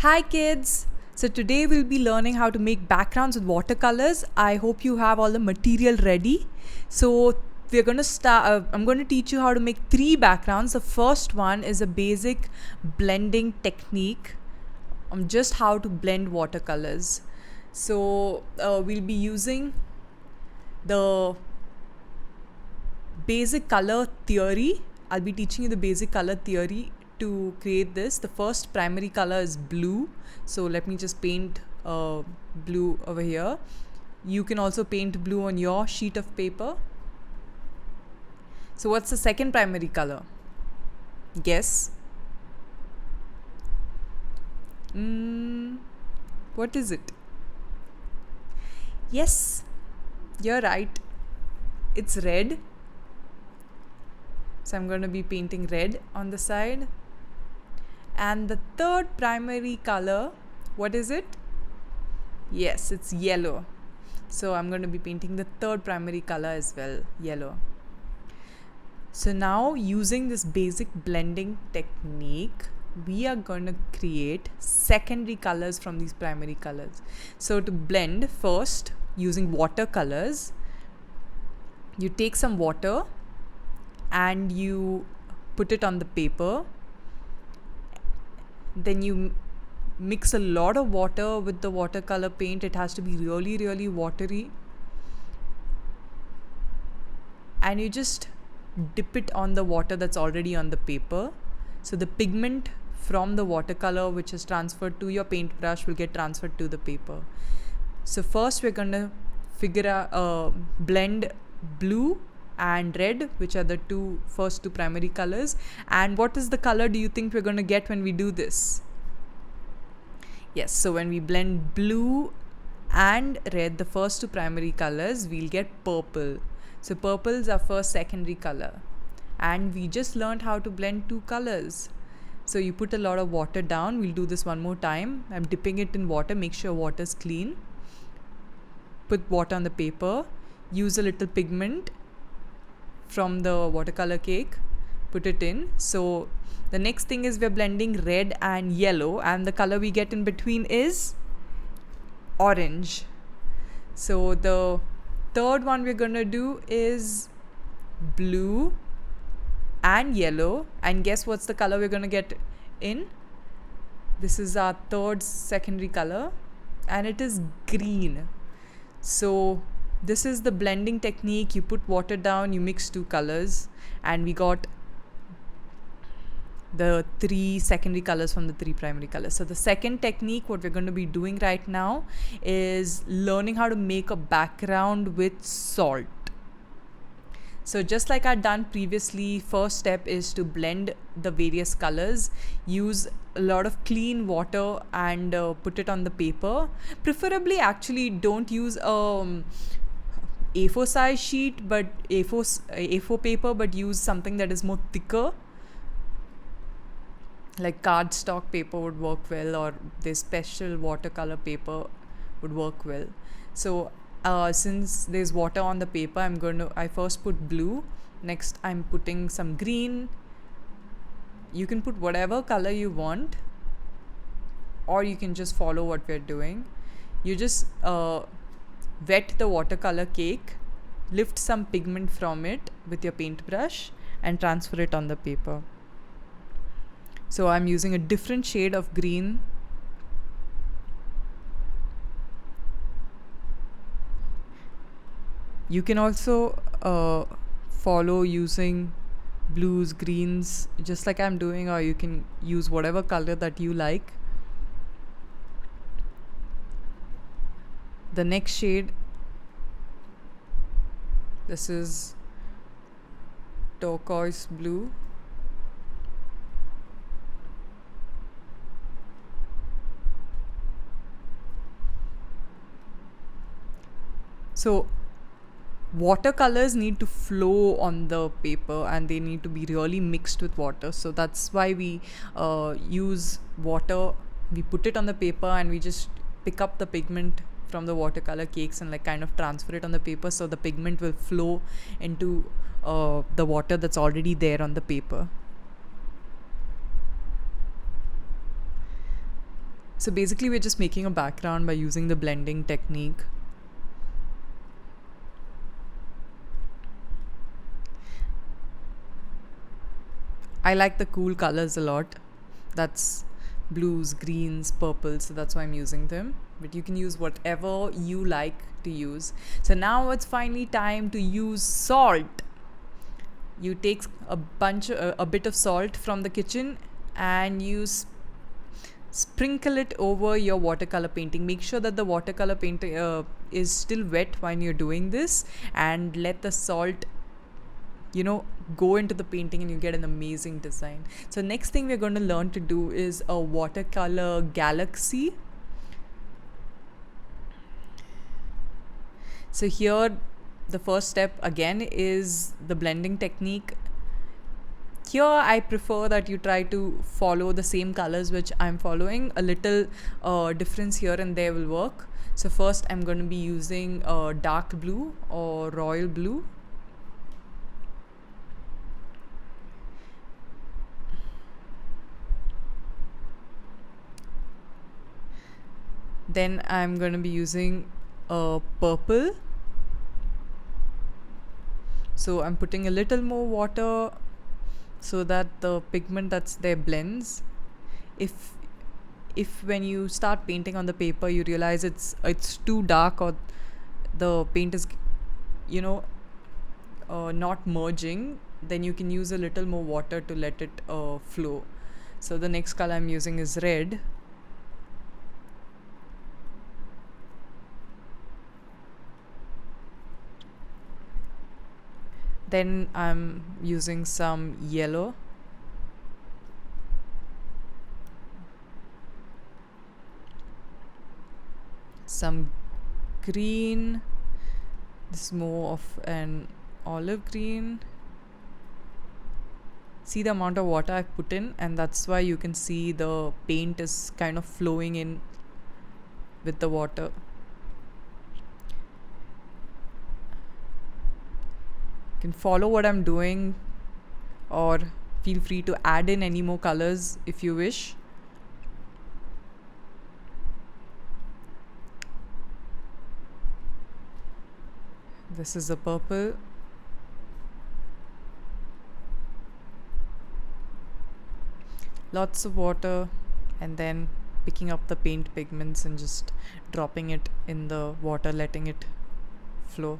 Hi kids! So today we'll be learning how to make backgrounds with watercolors. I hope you have all the material ready. So we're going to start, I'm going to teach you how to make 3 backgrounds. The first one is a basic blending technique on just how to blend watercolors. So we'll be using the basic color theory. I'll be teaching you the basic color theory to create this. The first primary color is blue. So let me just paint blue over here. You can also paint blue on your sheet of paper. So what's the second primary color? Guess. What is it? Yes, you're right. It's red. So I'm going to be painting red on the side. And the third primary color, what is it? Yes, it's yellow. So I'm going to be painting the third primary color as well, yellow. So now using this basic blending technique, we are going to create secondary colors from these primary colors. So to blend, first using watercolors, you take some water and you put it on the paper. Then you mix a lot of water with the watercolor paint. It has to be really, really watery. And you just dip it on the water that's already on the paper. So the pigment from the watercolor which is transferred to your paintbrush will get transferred to the paper. So first we're going to blend blue and red, which are the first two primary colors. And what is the color do you think we're going to get when we do this? Yes, so when we blend blue and red, the first two primary colors, we'll get purple. So purple is our first secondary color. And we just learned how to blend 2 colors. So you put a lot of water down. We'll do this one more time. I'm dipping it in water. Make sure water's clean. Put water on the paper. Use a little pigment from the watercolor cake, put it in. So the next thing is we're blending red and yellow, and the color we get in between is orange. So the third one we're gonna do is blue and yellow, and guess what's the color we're gonna get in? This is our third secondary color, and it is green. So this is the blending technique. You put water down, you mix 2 colors, and we got the 3 secondary colors from the 3 primary colors. So the second technique, what we're going to be doing right now, is learning how to make a background with salt. So just like I'd done previously, first step is to blend the various colors. Use a lot of clean water and put it on the paper. Preferably, actually, don't use A4 size sheet, but A4 paper, but use something that is more thicker. Like cardstock paper would work well, or this special watercolor paper would work well. So since there's water on the paper, I first put blue. Next, I'm putting some green. You can put whatever color you want, or you can just follow what we're doing. You just wet the watercolor cake, lift some pigment from it with your paintbrush, and transfer it on the paper. So I'm using a different shade of green. You can also follow using blues, greens, just like I'm doing, or you can use whatever color that you like. The next shade, this is turquoise blue. So watercolors need to flow on the paper, and they need to be really mixed with water. So that's why we use water. We put it on the paper and we just pick up the pigment from the watercolor cakes and like kind of transfer it on the paper, so the pigment will flow into the water that's already there on the paper. So basically we're just making a background by using the blending technique. I like the cool colors a lot. That's blues, greens, purples, so that's why I'm using them. But you can use whatever you like to use. So now it's finally time to use salt. You take a bit of salt from the kitchen and you sprinkle it over your watercolor painting. Make sure that the watercolor painting is still wet when you're doing this, and let the salt go into the painting and you get an amazing design. So next thing we're going to learn to do is a Watercolour Galaxy. So here the first step again is the blending technique. Here I prefer that you try to follow the same colors which I'm following. A little difference here and there will work. So first I'm going to be using dark blue or royal blue. Then I'm going to be using purple. So I'm putting a little more water so that the pigment that's there blends. If when you start painting on the paper you realize it's too dark, or the paint is not merging, then you can use a little more water to let it flow. So the next color I'm using is red. Then I'm using some yellow. Some green. This is more of an olive green. See the amount of water I've put in, and that's why you can see the paint is kind of flowing in with the water. You can follow what I'm doing, or feel free to add in any more colors if you wish. This is the purple. Lots of water, and then picking up the paint pigments and just dropping it in the water, letting it flow.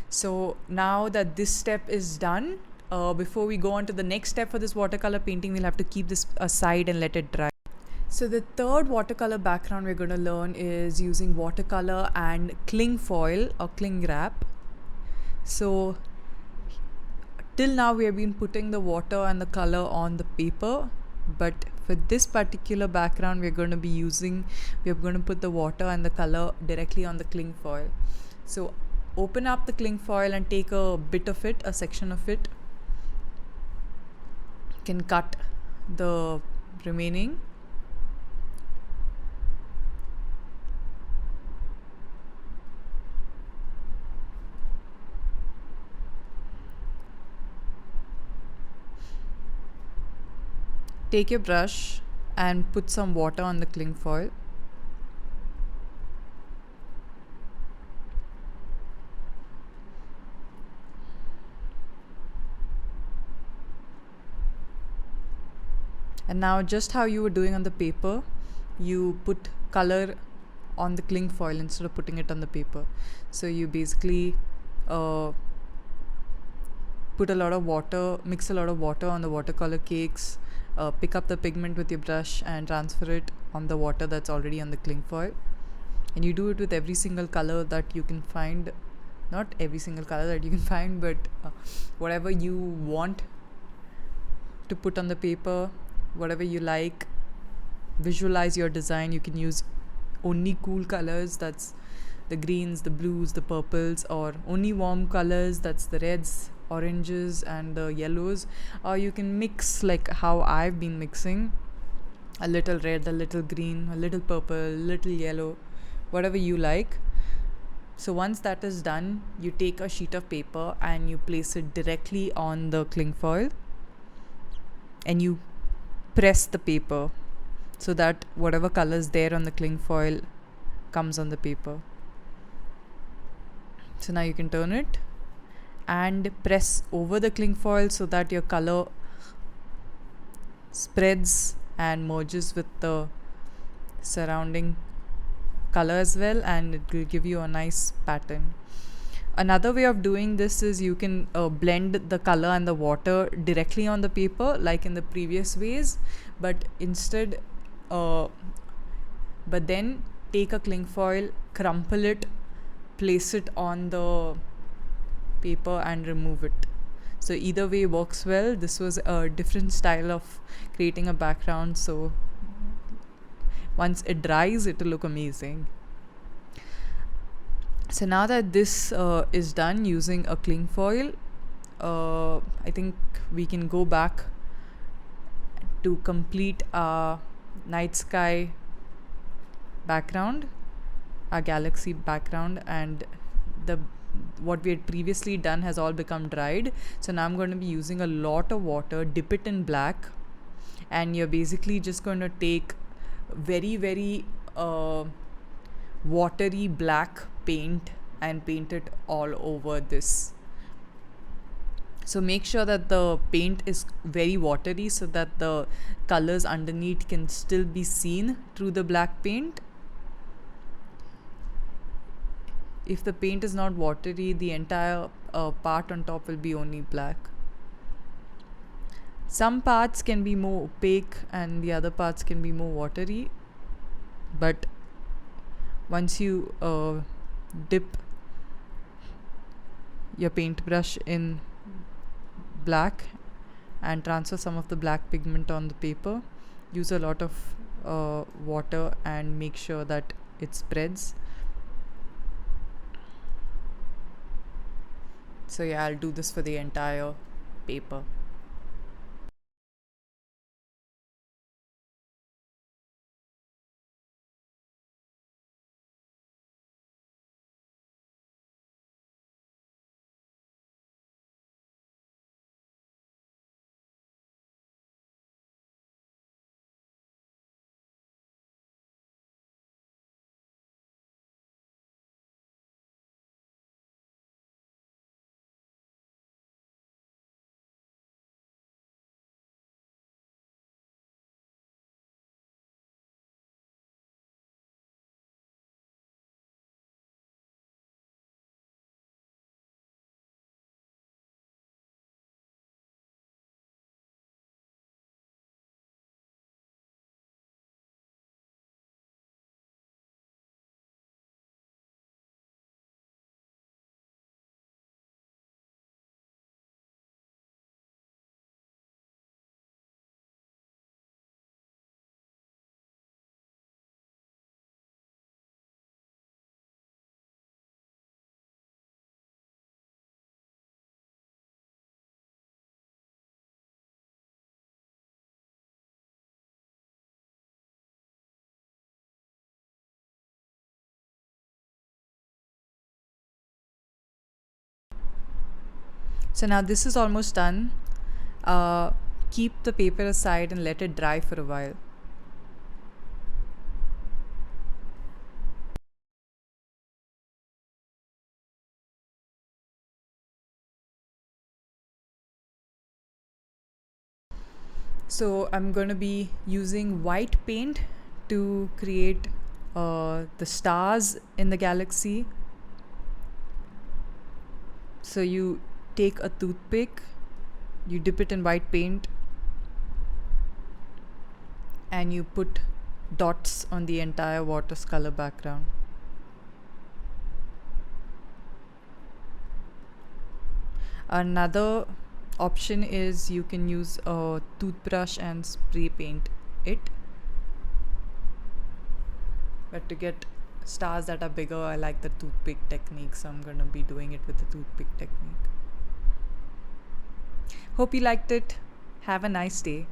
So now that this step is done, before we go on to the next step for this watercolor painting, we'll have to keep this aside and let it dry. So the third watercolor background we're going to learn is using watercolor and cling foil or cling wrap. So till now we have been putting the water and the color on the paper, but for this particular background we're going to put the water and the color directly on the cling foil. So open up the cling foil and take a bit of it, a section of it. You can cut the remaining. Take your brush and put some water on the cling foil. And now, just how you were doing on the paper, you put color on the cling foil instead of putting it on the paper. So you basically put a lot of water, mix a lot of water on the watercolor cakes, pick up the pigment with your brush and transfer it on the water that's already on the cling foil. And you do it with every single color that you can find. Not every single color that you can find, but whatever you want to put on the paper, whatever you like. Visualize your design. You can use only cool colors, that's the greens, the blues, the purples, or only warm colors, that's the reds, oranges and the yellows. Or you can mix like how I've been mixing, a little red, a little green, a little purple, a little yellow, whatever you like. So once that is done, you take a sheet of paper and you place it directly on the cling foil and you press the paper so that whatever color is there on the cling foil comes on the paper. So now you can turn it and press over the cling foil so that your color spreads and merges with the surrounding color as well, and it will give you a nice pattern. Another way of doing this is you can blend the color and the water directly on the paper like in the previous ways, but instead but then take a cling foil, crumple it, place it on the paper and remove it. So either way works well. This was a different style of creating a background, so once it dries it will look amazing. So now that this is done using a cling foil, I think we can go back to complete our night sky background, our galaxy background, and what we had previously done has all become dried. So now I'm going to be using a lot of water, dip it in black, and you're basically just going to take very watery black paint and paint it all over this. So make sure that the paint is very watery so that the colors underneath can still be seen through the black paint. If the paint is not watery, the entire part on top will be only black. Some parts can be more opaque and the other parts can be more watery, but once you dip your paintbrush in black and transfer some of the black pigment on the paper, use a lot of water and make sure that it spreads. So yeah, I'll do this for the entire paper. So now this is almost done. Keep the paper aside and let it dry for a while. So I'm going to be using white paint to create the stars in the galaxy. So you take a toothpick, you dip it in white paint, and you put dots on the entire watercolor background. Another option is you can use a toothbrush and spray paint it, but to get stars that are bigger, I like the toothpick technique, so I'm gonna be doing it with the toothpick technique. Hope you liked it. Have a nice day.